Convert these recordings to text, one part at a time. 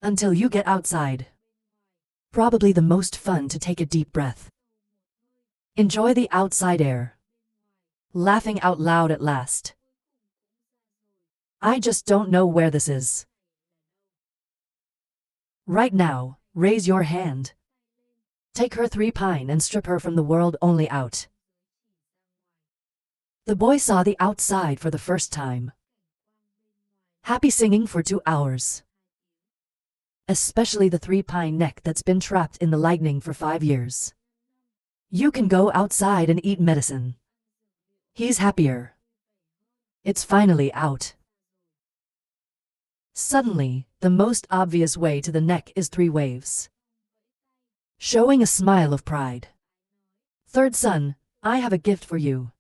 Until you get outside. Probably the most fun to take a deep breath. Enjoy the outside air. Laughing out loud at last. I just don't know where this is. Right now, raise your hand. Take her 3 pine and strip her from the world only out. The boy saw the outside for the first time. Happy singing for 2 hours. Especially the 3 pine neck that's been trapped in the lightning for 5 years. You can go outside and eat medicine. He's happier. It's finally out. Suddenly, the most obvious way to the neck is 3 waves. Showing a smile of pride. Third son, I have a gift for you.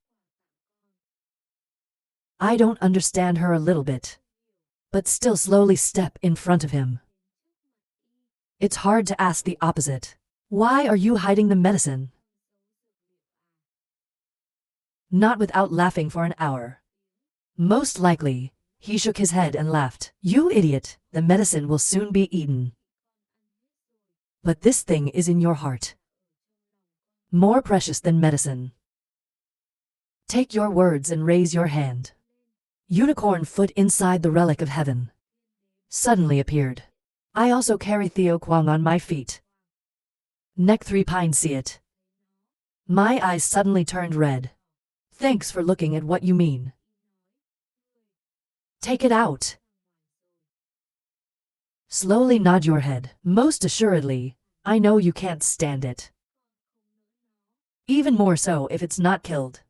I don't understand her a little bit. But still slowly step in front of him. It's hard to ask the opposite. Why are you hiding the medicine? Not without laughing for an hour. Most likely, he shook his head and laughed. You idiot, the medicine will soon be eaten. But this thing is in your heart. More precious than medicine. Take your words and raise your hand. Unicorn foot inside the relic of heaven. Suddenly appeared. I also carry Theo Kwang on my feet. Neck 3 pine see it. My eyes suddenly turned red. Thanks for looking at what you mean. Take it out. Slowly nod your head. Most assuredly, I know you can't stand it. Even more so if it's not killed.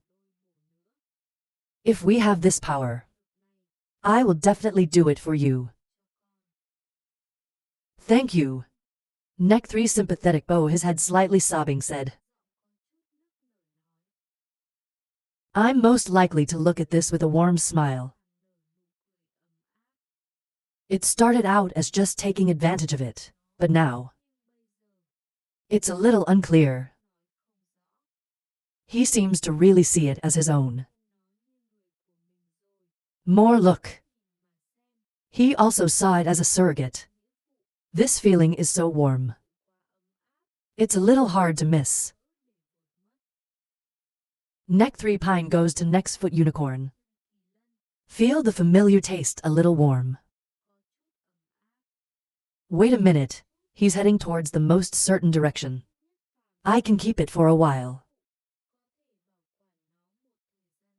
If we have this power, I will definitely do it for you. Thank you. Neck 3 sympathetic bow his head slightly sobbing said. I'm most likely to look at this with a warm smile. It started out as just taking advantage of it, but now it's a little unclear. He seems to really see it as his own. More look. He also saw it as a surrogate. This feeling is so warm. It's a little hard to miss. Neck 3 pine goes to next foot unicorn. Feel the familiar taste a little warm. Wait a minute, he's heading towards the most certain direction. I can keep it for a while.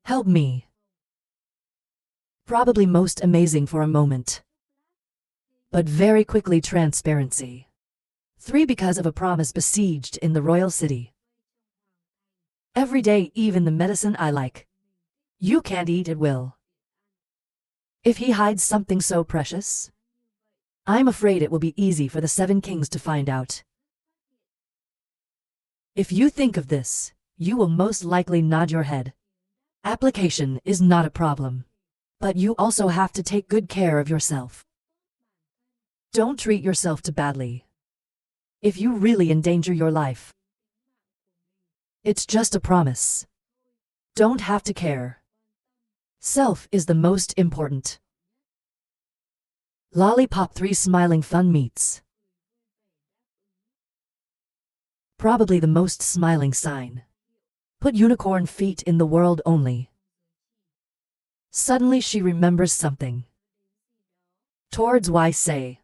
Help me. Probably most amazing for a moment. But very quickly transparency. 3 because of a promise besieged in the royal city. Every day even the medicine I like. You can't eat it will. If he hides something so precious, I'm afraid it will be easy for the 7 kings to find out. If you think of this, you will most likely nod your head. Application is not a problem. But you also have to take good care of yourself. Don't treat yourself too badly. If you really endanger your life. It's just a promise. Don't have to care. Self is the most important. Lollipop 3 smiling fun meets. Probably the most smiling sign. Put unicorn feet in the world only. Suddenly she remembers something. Towards why say.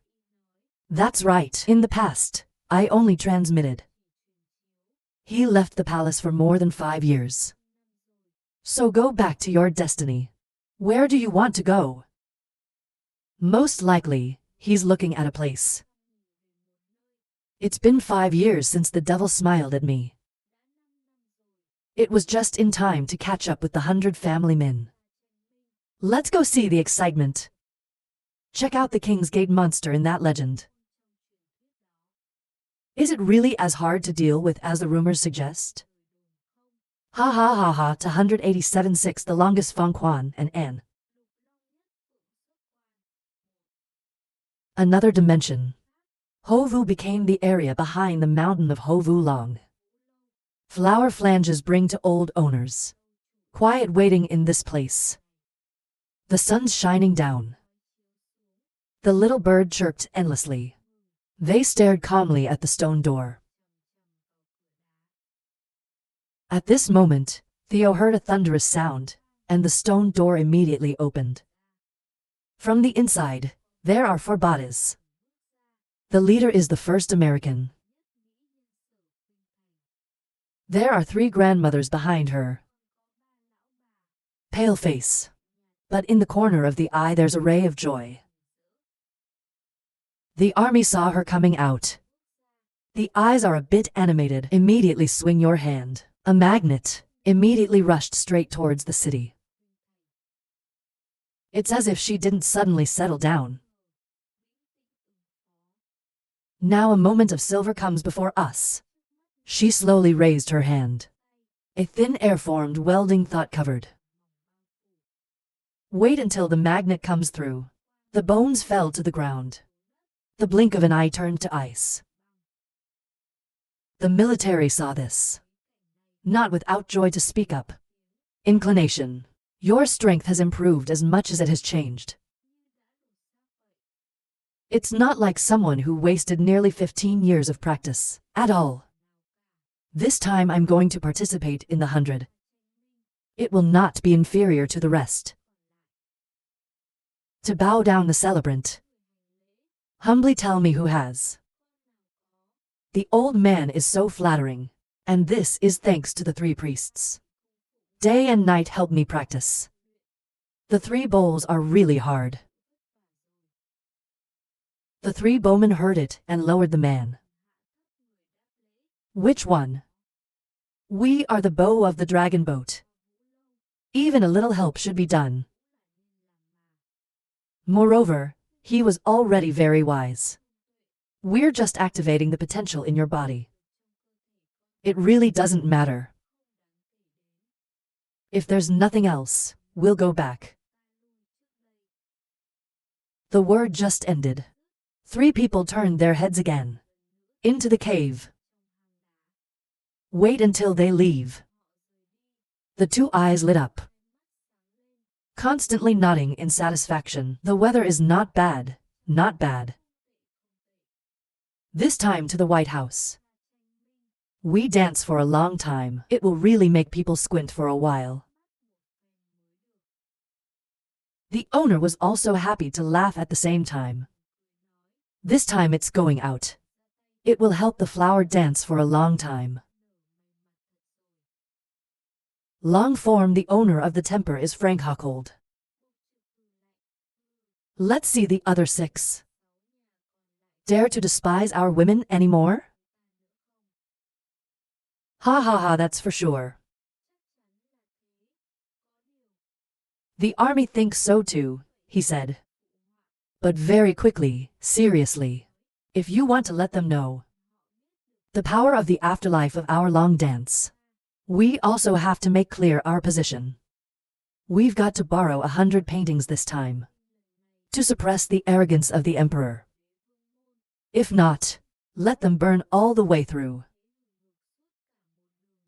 That's right. In the past, I only transmitted. He left the palace for more than 5 years. So go back to your destiny. Where do you want to go? Most likely, he's looking at a place. It's been 5 years since the devil smiled at me. It was just in time to catch up with the 100 family men. Let's go see the excitement. Check out the King's Gate monster in that legend. Is it really as hard to deal with as the rumors suggest? Ha ha ha ha to 187.6 the longest Fong Quan and N. Another dimension. Hovu became the area behind the mountain of Hovu Long. Flower flanges bring to old owners. Quiet waiting in this place. The sun's shining down. The little bird chirped endlessly. They stared calmly at the stone door. At this moment, Theo heard a thunderous sound, and the stone door immediately opened. From the inside, there are 4 bodies. The leader is the first American. There are 3 grandmothers behind her. Pale face. But in the corner of the eye there's a ray of joy. The army saw her coming out. The eyes are a bit animated. Immediately swing your hand. A magnet immediately rushed straight towards the city. It's as if she didn't suddenly settle down. Now a moment of silver comes before us. She slowly raised her hand. A thin air formed, welding thought covered. Wait until the magnet comes through. The bones fell to the ground. The blink of an eye turned to ice. The military saw this. Not without joy to speak up. Inclination. Your strength has improved as much as it has changed. It's not like someone who wasted nearly 15 years of practice, at all. This time I'm going to participate in the 100. It will not be inferior to the rest. To bow down the celebrant. Humbly tell me who has. The old man is so flattering, and this is thanks to the 3 priests. Day and night help me practice. The 3 bowls are really hard. The 3 bowmen heard it and lowered the man. Which one? We are the bow of the dragon boat. Even a little help should be done. Moreover, he was already very wise. We're just activating the potential in your body. It really doesn't matter. If there's nothing else, we'll go back. The word just ended. 3 people turned their heads again. Into the cave. Wait until they leave. The 2 eyes lit up. Constantly nodding in satisfaction. The weather is not bad, not bad. This time to the White House. We dance for a long time. It will really make people squint for a while. The owner was also happy to laugh at the same time. This time it's going out. It will help the flower dance for a long time. Long form, the owner of the temper is Frank Hockhold. Let's see the other 6. Dare to despise our women anymore? Ha ha ha, that's for sure. The army thinks so too, he said. But very quickly, seriously. If you want to let them know the power of the afterlife of our long dance, we also have to make clear our position. We've got to borrow 100 paintings this time. To suppress the arrogance of the emperor. If not, let them burn all the way through.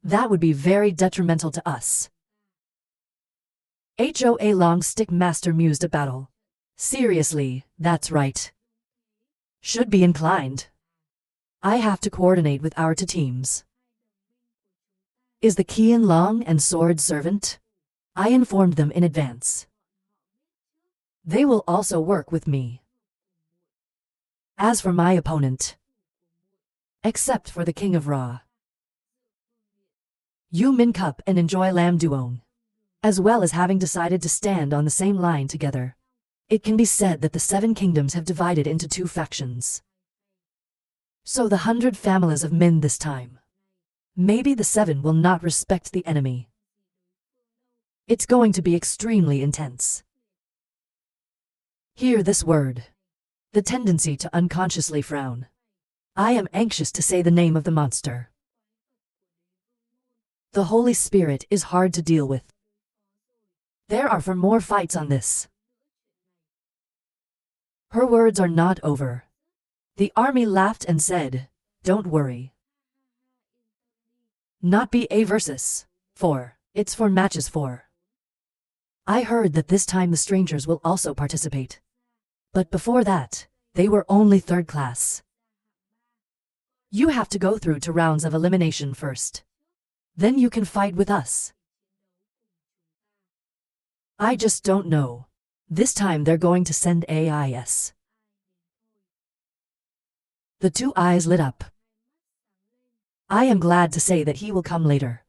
That would be very detrimental to us. HOA Long Stick Master mused a battle. Seriously, that's right. Should be inclined. I have to coordinate with our 2 teams. Is the Kian Long and Sword Servant? I informed them in advance. They will also work with me. As for my opponent, except for the King of Ra, you min cup and enjoy Lam Duong, as well as having decided to stand on the same line together. It can be said that the 7 kingdoms have divided into 2 factions. So the 100 families of Min this time. Maybe the 7 will not respect the enemy. It's going to be extremely intense. Hear this word. The tendency to unconsciously frown. I am anxious to say the name of the monster. The Holy Spirit is hard to deal with. There are 4 more fights on this. Her words are not over. The army laughed and said, don't worry. Not be A versus 4. It's 4 matches 4. I heard that this time the strangers will also participate. But before that, they were only 3rd class. You have to go through 2 rounds of elimination first. Then you can fight with us. I just don't know. This time they're going to send AIS. The 2 eyes lit up. I am glad to say that he will come later.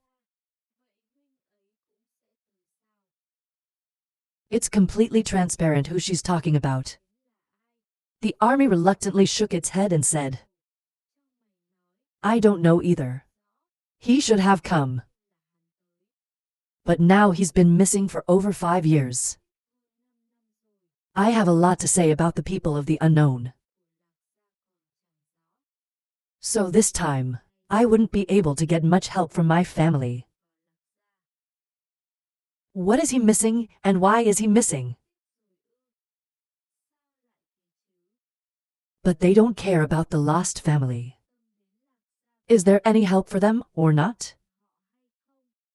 It's completely transparent who she's talking about. The army reluctantly shook its head and said, I don't know either. He should have come. But now he's been missing for over 5 years. I have a lot to say about the people of the unknown. So this time, I wouldn't be able to get much help from my family. What is he missing, and why is he missing? But they don't care about the lost family. Is there any help for them, or not?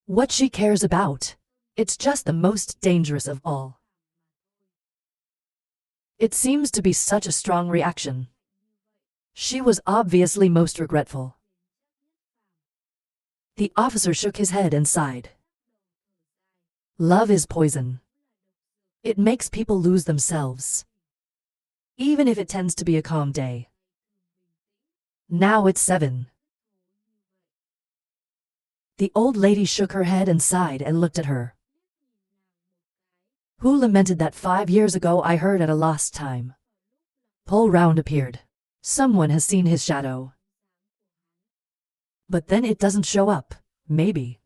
What she cares about. It's just the most dangerous of all. It seems to be such a strong reaction. She was obviously most regretful. The officer shook his head and sighed. Love is poison. It makes people lose themselves. Even if it tends to be a calm day. Now it's 7. The old lady shook her head and sighed and looked at her. Who lamented that 5 years ago I heard at a lost time? Paul Round appeared. Someone has seen his shadow. But then it doesn't show up, maybe.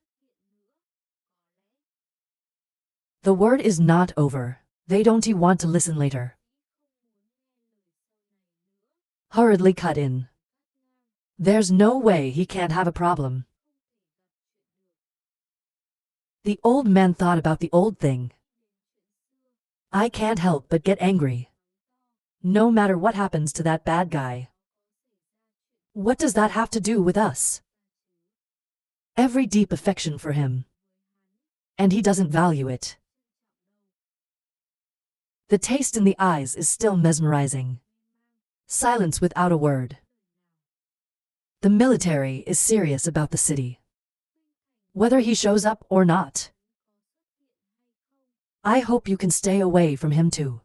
The word is not over. They don't want to listen later. Hurriedly cut in. There's no way he can't have a problem. The old man thought about the old thing. I can't help but get angry. No matter what happens to that bad guy. What does that have to do with us? Every deep affection for him. And he doesn't value it. The taste in the eyes is still mesmerizing. Silence without a word. The military is serious about the city. Whether he shows up or not. I hope you can stay away from him too.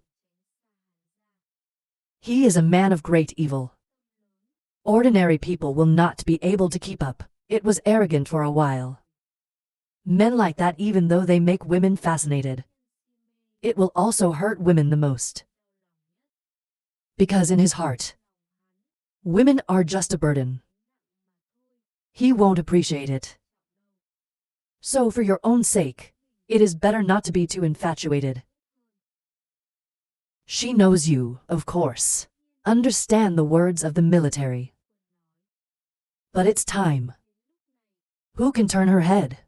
He is a man of great evil. Ordinary people will not be able to keep up. It was arrogant for a while. Men like that, even though they make women fascinated. It will also hurt women the most. Because in his heart, women are just a burden. He won't appreciate it. So for your own sake, it is better not to be too infatuated. She knows you, of course. Understand the words of the military. But it's time. Who can turn her head?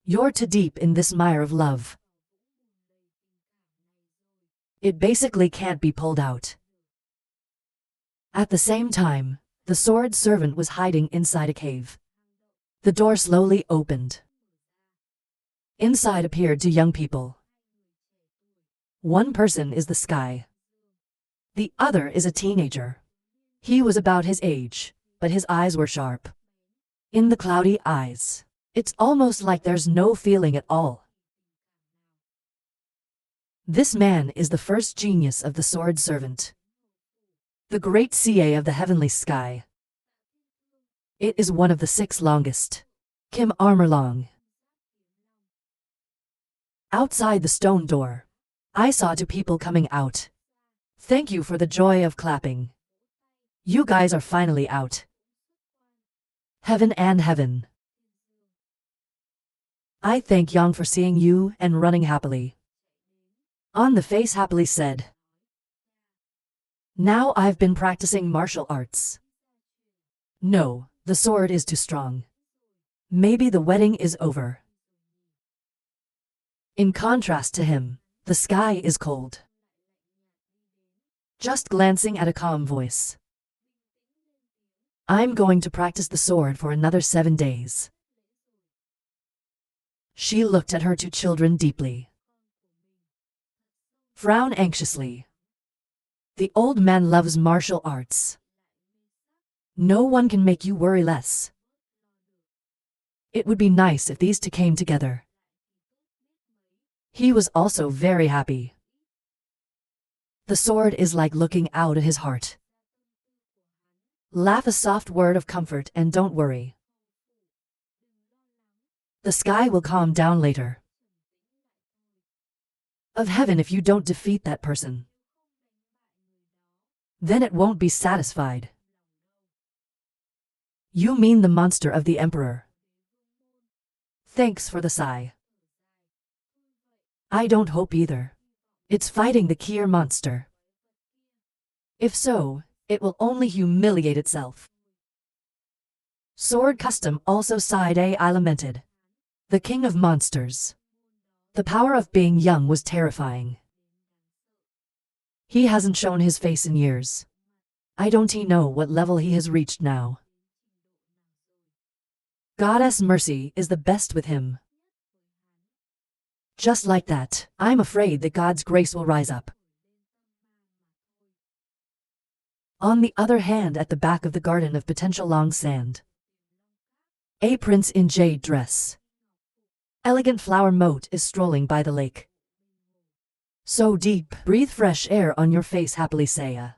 You're too deep in this mire of love. It basically can't be pulled out. At the same time, the sword servant was hiding inside a cave. The door slowly opened. Inside appeared 2 young people. One person is the sky. The other is a teenager. He was about his age, but his eyes were sharp. In the cloudy eyes, it's almost like there's no feeling at all. This man is the first genius of the sword servant. The great CA of the heavenly sky. It is one of the 6 longest. Kim Armorlong. Outside the stone door, I saw 2 people coming out. Thank you for the joy of clapping. You guys are finally out. Heaven and heaven. I thank Yang for seeing you and running happily. On the face happily said. Now I've been practicing martial arts. No, the sword is too strong. Maybe the wedding is over. In contrast to him, the sky is cold. Just glancing at a calm voice. I'm going to practice the sword for another 7 days. She looked at her 2 children deeply. Frown anxiously. The old man loves martial arts. No one can make you worry less. It would be nice if these two came together. He was also very happy. The sword is like looking out at his heart. Laugh a soft word of comfort and don't worry. The sky will calm down later. Of heaven if you don't defeat that person. Then it won't be satisfied. You mean the monster of the Emperor. Thanks for the sigh. I don't hope either. It's fighting the Kier monster. If so, it will only humiliate itself. Sword Custom also sighed. I lamented. The king of monsters. The power of being young was terrifying. He hasn't shown his face in years. I don't know what level he has reached now. Goddess Mercy is the best with him. Just like that, I'm afraid that God's grace will rise up. On the other hand, at the back of the garden of potential long sand, a prince in jade dress, elegant flower moat is strolling by the lake. So deep, breathe fresh air on your face happily say.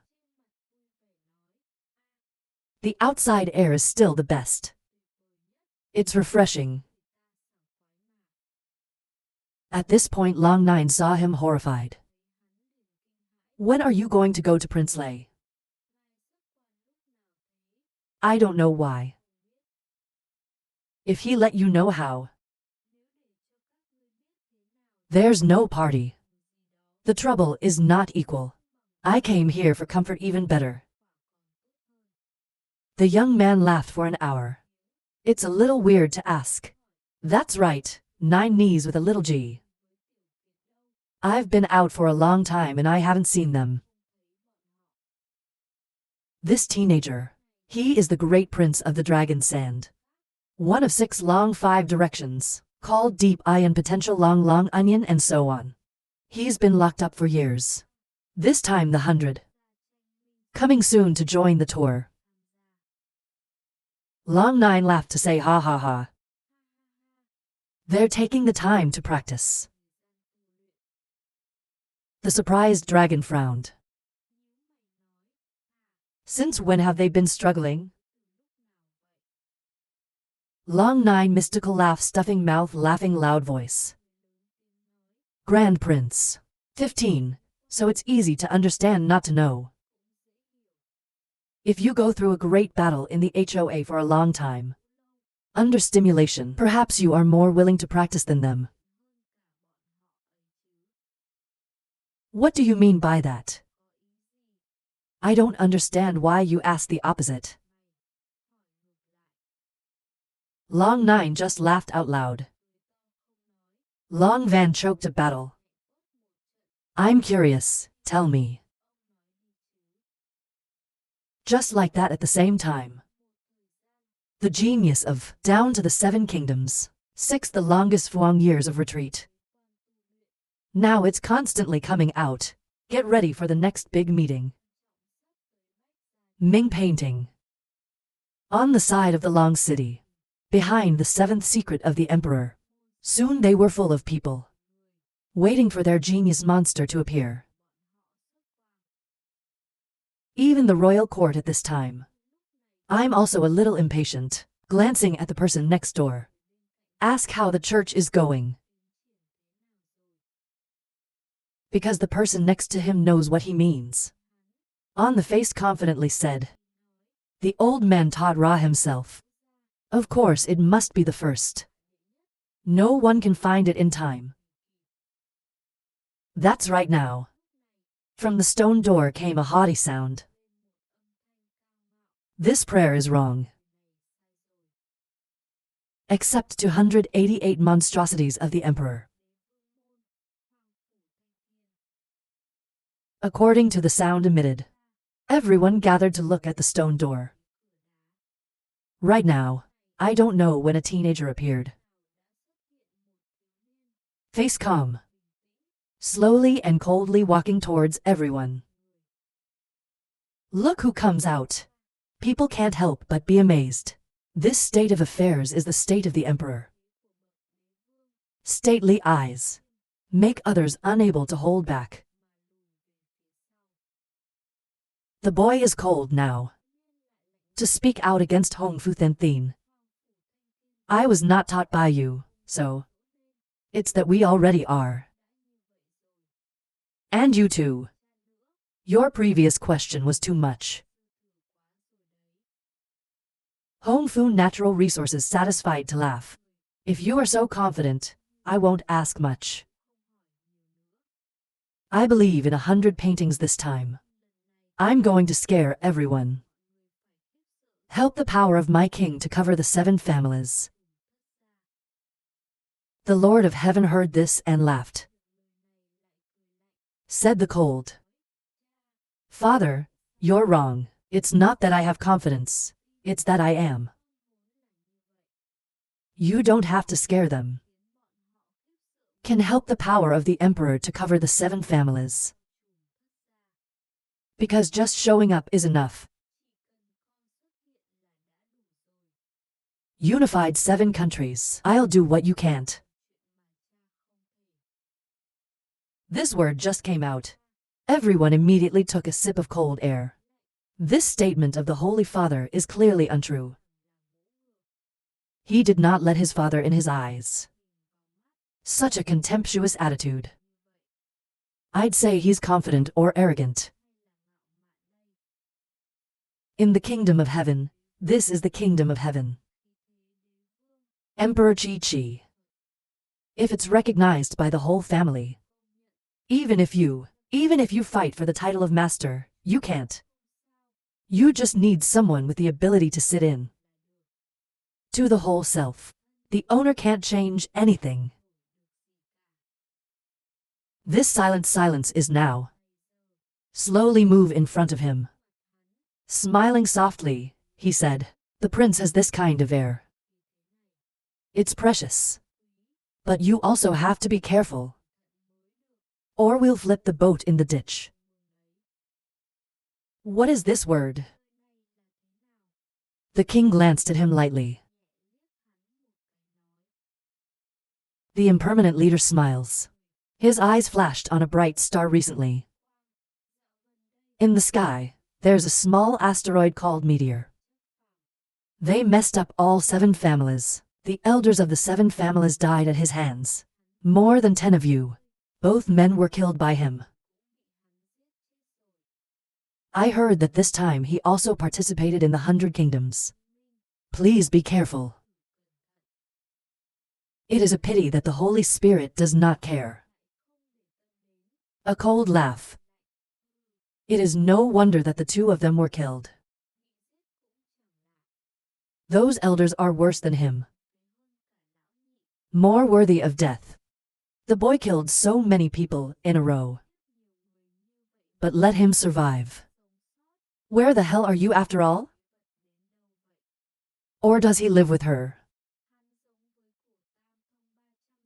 The outside air is still the best. It's refreshing. At this point Long Nine saw him horrified. When are you going to go to Prince Lei? I don't know why. If he let you know how. There's no party. The trouble is not equal. I came here for comfort even better. The young man laughed for an hour. It's a little weird to ask. That's right, 9 knees with a little g. I've been out for a long time and I haven't seen them. This teenager, he is the great prince of the Dragon Sand. One of 6 long 5 directions, called Deep Eye and Potential Long Onion and so on. He's been locked up for years. This time the 100. Coming soon to join the tour. Long Nine laughed to say ha ha ha. They're taking the time to practice. The surprised dragon frowned. Since when have they been struggling? Long Nine mystical laugh stuffing mouth laughing loud voice. Grand Prince. 15, so it's easy to understand not to know. If you go through a great battle in the HOA for a long time, under stimulation, perhaps you are more willing to practice than them. What do you mean by that? I don't understand why you ask the opposite. Long Nine just laughed out loud. Long Van choked a battle. I'm curious, tell me. Just like that at the same time. The genius of Down to the 7 Kingdoms, 6 the longest Fuang years of retreat. Now it's constantly coming out. Get ready for the next big meeting. Ming painting. On the side of the Long City, behind the 7th secret of the Emperor. Soon they were full of people, waiting for their genius monster to appear. Even the royal court at this time. I'm also a little impatient, glancing at the person next door. Ask how the church is going. Because the person next to him knows what he means. On the face confidently said. The old man taught Ra himself. Of course it must be the first. No one can find it in time. That's right now. From the stone door came a haughty sound. This prayer is wrong. Except 288 monstrosities of the Emperor. According to the sound emitted, everyone gathered to look at the stone door. Right now, I don't know when a teenager appeared. Face calm. Slowly and coldly walking towards everyone. Look who comes out. People can't help but be amazed. This state of affairs is the state of the emperor. Stately eyes make others unable to hold back. The boy is cold now to speak out against Hong Fu Than Thin. I was not taught by you, so it's that we already are. And you too. Your previous question was too much. Hong Fu Natural Resources satisfied to laugh. If you are so confident, I won't ask much. I believe in 100 paintings this time. I'm going to scare everyone. Help the power of my king to cover the 7 families. The Lord of Heaven heard this and laughed. Said the cold. Father, you're wrong. It's not that I have confidence. It's that I am. You don't have to scare them. Can help the power of the emperor to cover the 7 families. Because just showing up is enough. Unified 7 countries. I'll do what you can't. This word just came out. Everyone immediately took a sip of cold air. This statement of the Holy Father is clearly untrue. He did not let his father in his eyes. Such a contemptuous attitude. I'd say he's confident or arrogant. In the kingdom of heaven, this is the kingdom of heaven. Emperor Chi. If it's recognized by the whole family. Even if you fight for the title of master, you can't. You just need someone with the ability to sit in. To the whole self. The owner can't change anything. This silence is now. Slowly move in front of him. Smiling softly, he said, the prince has this kind of air. It's precious. But you also have to be careful. Or we'll flip the boat in the ditch. What is this word? The king glanced at him lightly. The impermanent leader smiles. His eyes flashed on a bright star recently. In the sky, there's a small asteroid called Meteor. They messed up all 7 families. The elders of the 7 families died at his hands. More than 10 of you. Both men were killed by him. I heard that this time he also participated in the 100 Kingdoms. Please be careful. It is a pity that the Holy Spirit does not care. A cold laugh. It is no wonder that the 2 of them were killed. Those elders are worse than him. More worthy of death. The boy killed so many people in a row. But let him survive. Where the hell are you after all? Or does he live with her?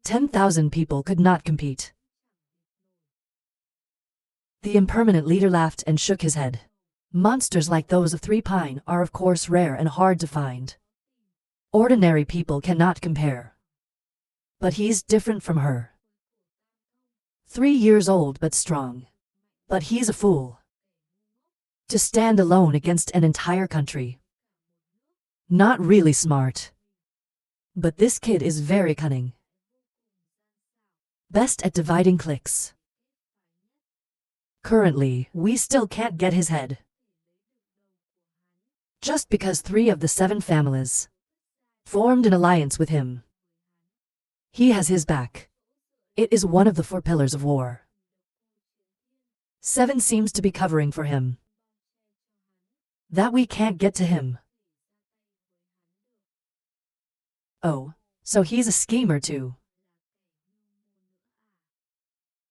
10,000 people could not compete. The impermanent leader laughed and shook his head. Monsters like those of 3 Pine are of course rare and hard to find. Ordinary people cannot compare. But he's different from her. 3 years old but strong. But he's a fool. To stand alone against an entire country. Not really smart. But this kid is very cunning. Best at dividing cliques. Currently, we still can't get his head. Just because 3 of the 7 families formed an alliance with him. He has his back. It is one of the 4 pillars of war. 7 seems to be covering for him. That we can't get to him. Oh, so he's a schemer too.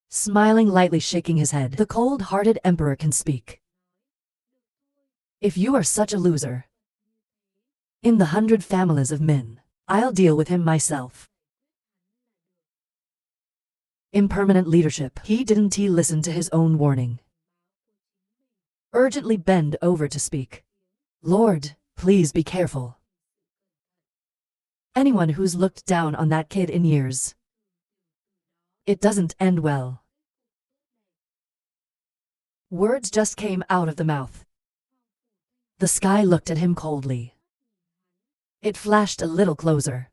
Smiling lightly, shaking his head, the cold-hearted emperor can speak. If you are such a loser, in the 100 families of men, I'll deal with him myself. Impermanent leadership. He didn't listen to his own warning. Urgently bend over to speak. Lord, please be careful. Anyone who's looked down on that kid in years. It doesn't end well. Words just came out of the mouth. The sky looked at him coldly. It flashed a little closer.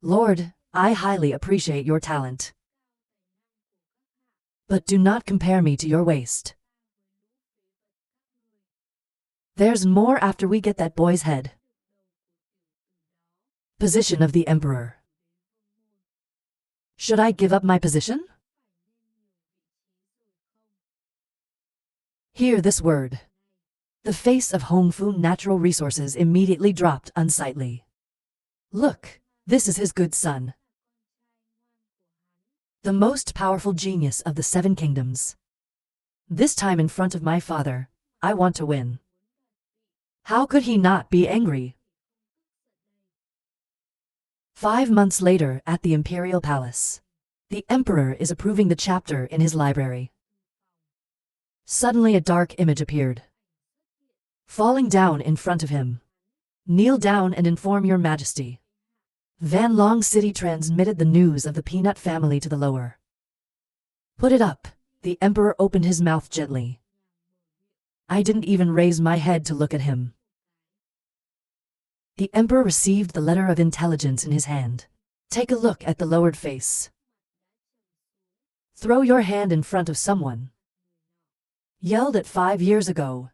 Lord, I highly appreciate your talent. But do not compare me to your waste. There's more after we get that boy's head. Position of the Emperor. Should I give up my position? Hear this word. The face of Hongfu Natural Resources immediately dropped unsightly. Look, this is his good son. The most powerful genius of the 7 kingdoms. This time in front of my father, I want to win. How could he not be angry? 5 months later at the Imperial Palace, the Emperor is approving the chapter in his library. Suddenly a dark image appeared. Falling down in front of him. Kneel down and inform your majesty. Van Long City transmitted the news of the peanut family to the lower. Put it up. The Emperor opened his mouth gently. I didn't even raise my head to look at him. The Emperor received the letter of intelligence in his hand. Take a look at the lowered face. Throw your hand in front of someone. Yelled at 5 years ago.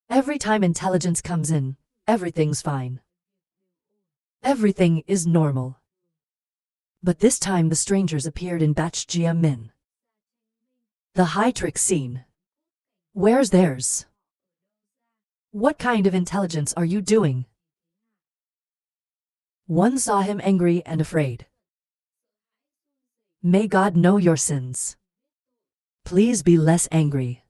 Every time intelligence comes in, everything's fine. Everything is normal. But this time the strangers appeared in Bach Jia Min. The high trick scene. Where's theirs? What kind of intelligence are you doing? One saw him angry and afraid. May God know your sins. Please be less angry.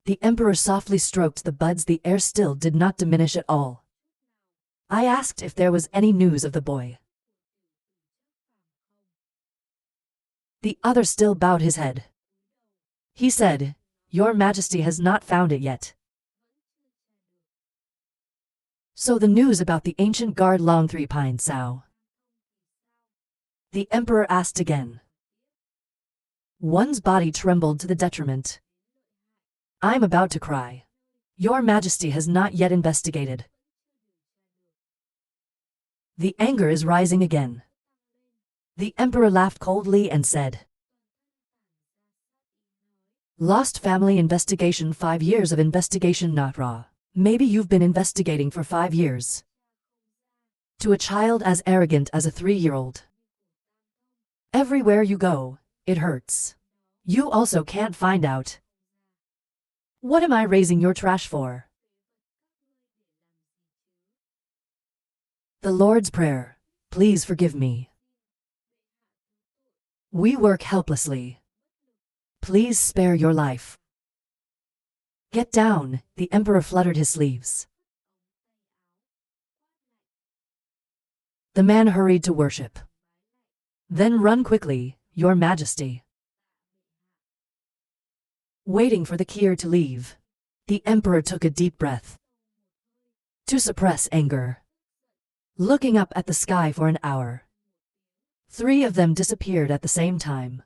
The Emperor softly stroked the buds. The air still did not diminish at all. I asked if there was any news of the boy. The other still bowed his head. He said, Your Majesty has not found it yet. So the news about the ancient guard Long Three Pine Sao? The Emperor asked again. One's body trembled to the detriment. I'm about to cry. Your Majesty has not yet investigated. The anger is rising again. The Emperor laughed coldly and said, Lost family investigation, 5 years of investigation not raw. Maybe you've been investigating for 5 years. To a child as arrogant as a 3-year-old. Everywhere you go, it hurts. You also can't find out. What am I raising your trash for? The Lord's Prayer, please forgive me. We work helplessly. Please spare your life. Get down, the Emperor fluttered his sleeves. The man hurried to worship. Then run quickly, Your Majesty. Waiting for the Kier to leave, the Emperor took a deep breath. To suppress anger. Looking up at the sky for an hour. 3 of them disappeared at the same time.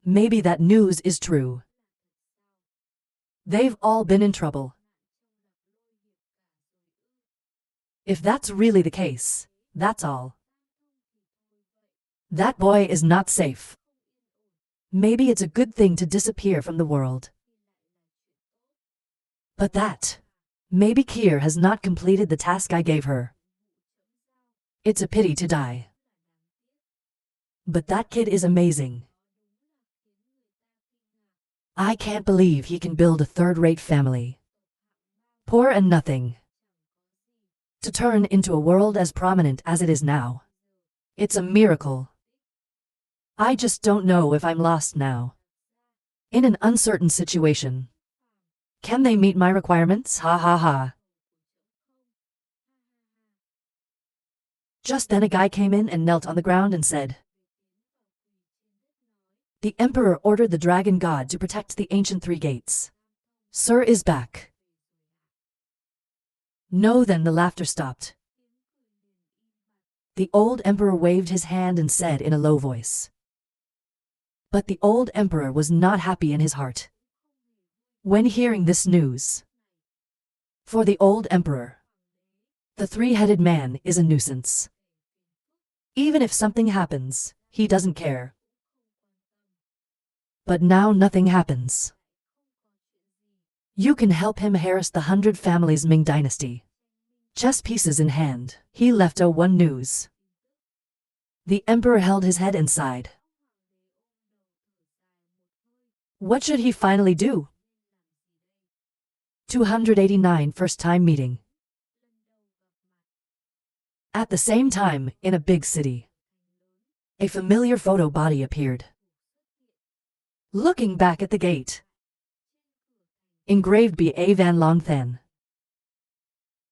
Maybe that news is true. They've all been in trouble. If that's really the case, that's all. That boy is not safe. Maybe it's a good thing to disappear from the world. But maybe Kier has not completed the task I gave her. It's a pity to die. But that kid is amazing. I can't believe he can build a third-rate family. Poor and nothing. To turn into a world as prominent as it is now. It's a miracle. I just don't know if I'm lost now. In an uncertain situation. Can they meet my requirements? Ha ha ha. Just then a guy came in and knelt on the ground and said, The Emperor ordered the Dragon God to protect the ancient 3 gates. Sir is back. No, then the laughter stopped. The old emperor waved his hand and said in a low voice. But the old emperor was not happy in his heart when hearing this news. For the old emperor, the three-headed man is a nuisance. Even if something happens, he doesn't care. But now nothing happens. You can help him harass the 100 families Ming dynasty. Chess pieces in hand, he left one news. The emperor held his head and sighed. What should he finally do? 289 First-time meeting. At the same time, in a big city, a familiar photo body appeared. Looking back at the gate, engraved B.A. Van Long Then.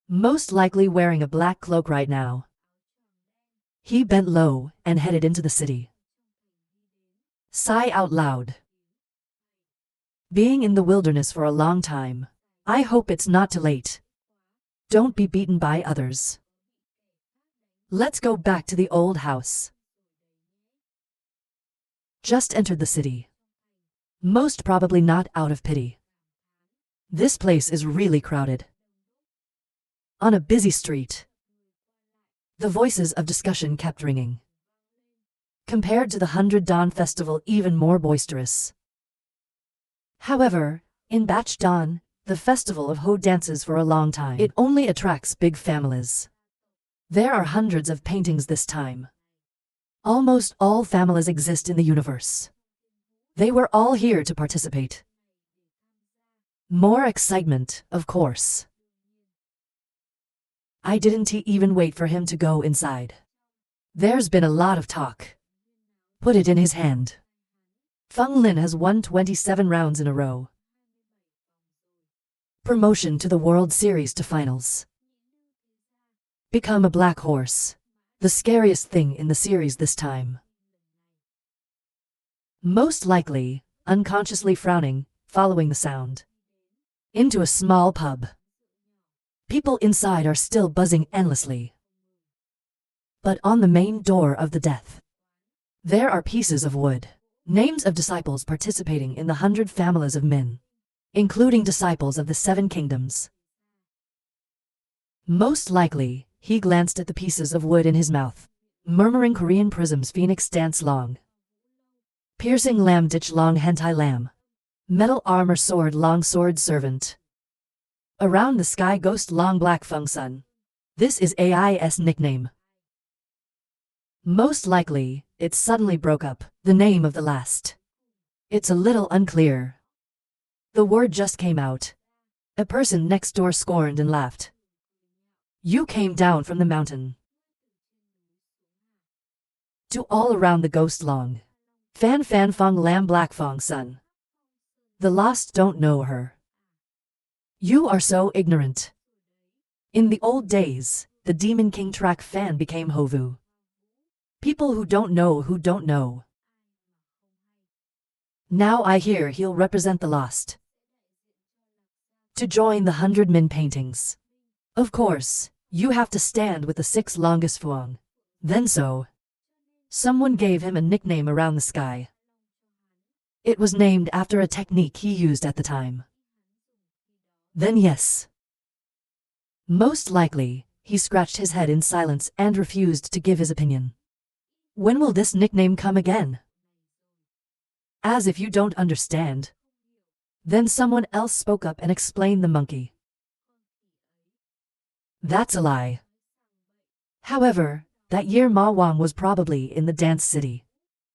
Most likely wearing a black cloak right now. He bent low and headed into the city. Sigh out loud. Being in the wilderness for a long time, I hope it's not too late. Don't be beaten by others. Let's go back to the old house. Just entered the city. Most probably not out of pity. This place is really crowded. On a busy street, the voices of discussion kept ringing. Compared to the 100 Dawn Festival, even more boisterous. However, in Batch Dawn, the festival of Ho dances for a long time. It only attracts big families. There are hundreds of paintings this time. Almost all families exist in the universe. They were all here to participate. More excitement, of course. I didn't even wait for him to go inside. There's been a lot of talk. Put it in his hand. Feng Lin has won 27 rounds in a row. Promotion to the World Series to finals. Become a black horse. The scariest thing in the series this time. Most likely, unconsciously frowning, following the sound. Into a small pub. People inside are still buzzing endlessly. But on the main door of the death, there are pieces of wood. Names of disciples participating in the 100 families of Min, including disciples of the 7 kingdoms. Most likely, he glanced at the pieces of wood in his mouth, murmuring Korean prisms phoenix dance long. Piercing lamb ditch long hentai lamb. Metal armor sword long sword servant. Around the sky ghost long black feng sun. This is AI's nickname. Most likely, it suddenly broke up, the name of the last. It's a little unclear. The word just came out. A person next door scorned and laughed. You came down from the mountain. To all around the ghost long. Fan fan fong lam black fong sun. The lost don't know her. You are so ignorant. In the old days, the Demon King track fan became Hovu. People who don't know. Now I hear he'll represent the lost. To join the 100 Min paintings. Of course, you have to stand with the 6 longest fuang. Then so. Someone gave him a nickname around the sky. It was named after a technique he used at the time. Then yes. Most likely, he scratched his head in silence and refused to give his opinion. When will this nickname come again? As if you don't understand. Then someone else spoke up and explained the monkey. That's a lie. However, that year Ma Wang was probably in the dance city.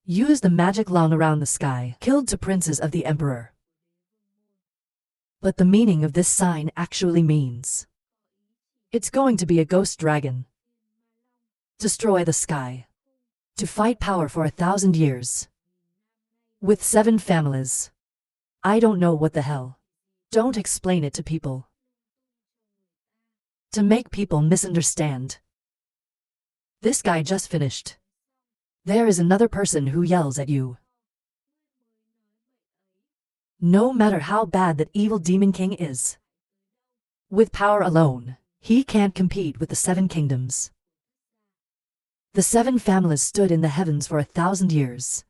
Used the magic long around the sky, killed 2 princes of the emperor. But the meaning of this sign actually means it's going to be a ghost dragon. Destroy the sky. To fight power for 1,000 years. With 7 families. I don't know what the hell. Don't explain it to people. To make people misunderstand. This guy just finished. There is another person who yells at you. No matter how bad that evil Demon King is. With power alone, He can't compete with the 7 kingdoms. The 7 families stood in the heavens for 1,000 years.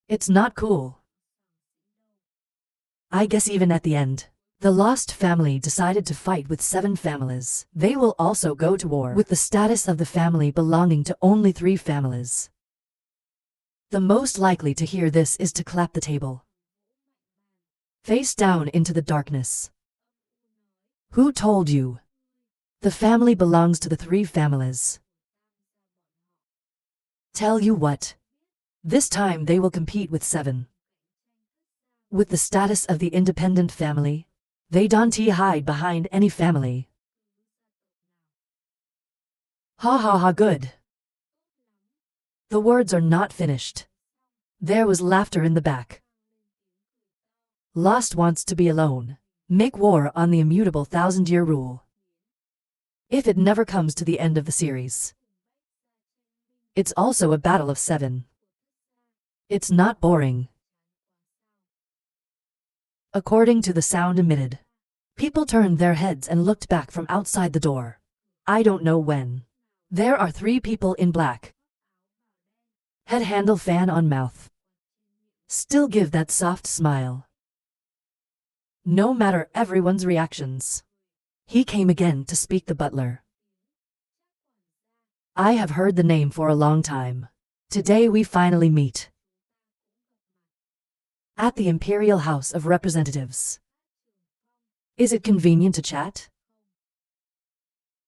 It's not cool. I guess even at the end, the lost family decided to fight with 7 families. They will also go to war with the status of the family belonging to only 3 families. The most likely to hear this is to clap the table. Face down into the darkness. Who told you? The family belongs to the 3 families. Tell you what. This time they will compete with 7. With the status of the independent family, they don't hide behind any family. Ha ha ha, good. The words are not finished. There was laughter in the back. Lost wants to be alone. Make war on the immutable 1,000-year rule. If it never comes to the end of the series. It's also a battle of 7. It's not boring. According to the sound emitted, people turned their heads and looked back from outside the door. I don't know when. There are 3 people in black. Head handle, fan on mouth. Still give that soft smile. No matter everyone's reactions. He came again to speak, the butler. I have heard the name for a long time. Today we finally meet. At the Imperial House of Representatives. Is it convenient to chat?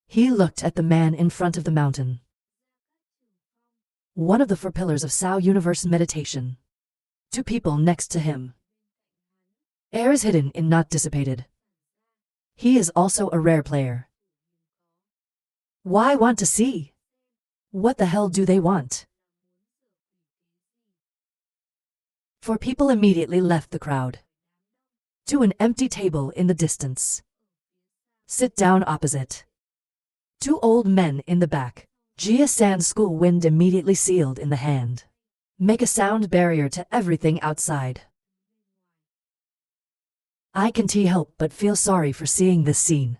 He looked at the man in front of the mountain. One of the 4 pillars of Sao Universe meditation. 2 people next to him. Air is hidden and not dissipated. He is also a rare player. Why want to see? What the hell do they want? 4 people immediately left the crowd. To an empty table in the distance. Sit down opposite. 2 old men in the back. Jia-san's school wind immediately sealed in the hand. Make a sound barrier to everything outside. I can't help but feel sorry for seeing this scene.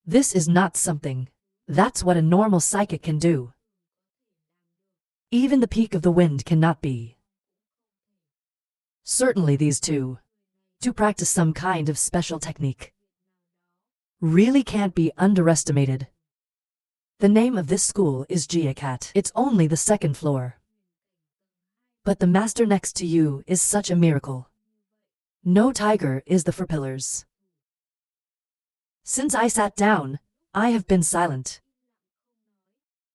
This is not something. That's what a normal psychic can do. Even the peak of the wind cannot be. Certainly these 2. To practice some kind of special technique. Really can't be underestimated. The name of this school is Jiakat. It's only the 2nd floor. But the master next to you is such a miracle. No tiger is the 4 pillars. Since I sat down, I have been silent.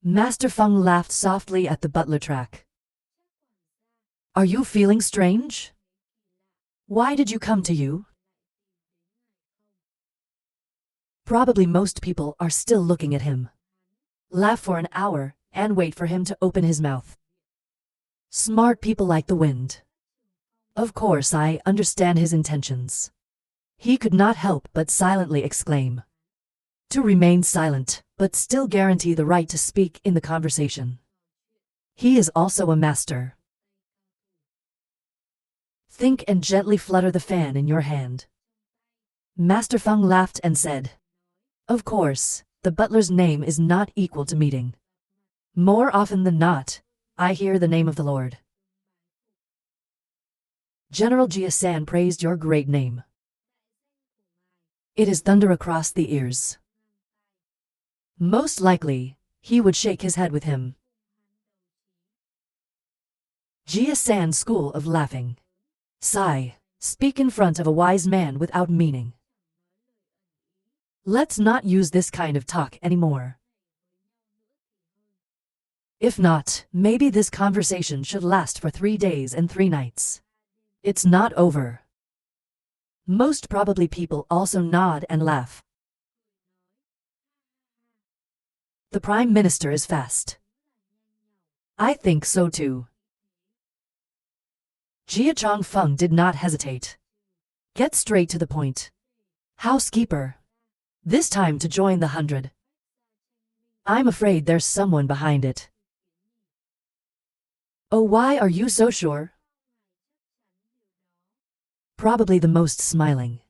Master Feng laughed softly at the butler track. Are you feeling strange? Why did you come to you? Probably most people are still looking at him. Laugh for an hour and wait for him to open his mouth. Smart people like the wind. Of course I understand his intentions. He could not help but silently exclaim. To remain silent, but still guarantee the right to speak in the conversation. He is also a master. Think and gently flutter the fan in your hand. Master Feng laughed and said. Of course, the butler's name is not equal to meeting. More often than not, I hear the name of the Lord. General Jia-san praised your great name. It is thunder across the ears. Most likely, he would shake his head with him. Jia-san school of laughing. Sigh, speak in front of a wise man without meaning. Let's not use this kind of talk anymore. If not, maybe this conversation should last for 3 days and 3 nights. It's not over. Most probably people also nod and laugh. The Prime Minister is fast. I think so too. Jia Chongfeng did not hesitate. Get straight to the point. Housekeeper. This time to join the 100. I'm afraid there's someone behind it. Oh, why are you so sure? Probably the most smiling.